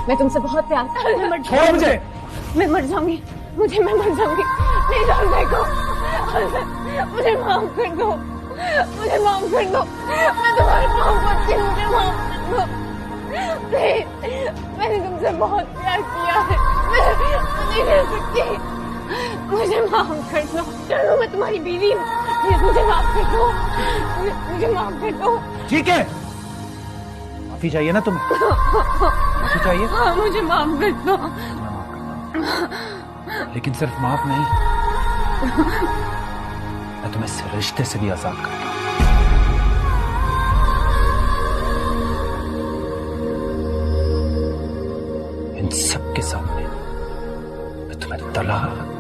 मैं तुमसे बहुत प्यार छोड़ो मुझे। मैं मर जाऊंगी, मैं मर जाऊंगी। प्लीज और देखो, मुझे माफ कर दो, मुझे माफ कर दो। मैं तुम्हारे पाँव पड़ती हूँ, मुझे माफ कर दो प्लीज। मैंने तुमसे बहुत प्यार किया है, मैं नहीं रह सकती। मुझे माफ कर दो। चलो मैं तुम्हारी बीवी हूँ, प्लीज मुझे माफ कर दो, मुझे माफ कर दो। ठीक है, माफी चाहिए ना तुम्हें? माफी चाहिए? हाँ, मुझे माफ कर दो। लेकिन सिर्फ माफ नहीं, मैं तुम्हें इस रिश्ते से भी आजाद कर दूं। इन सब के सामने मैं तुम्हें तलाक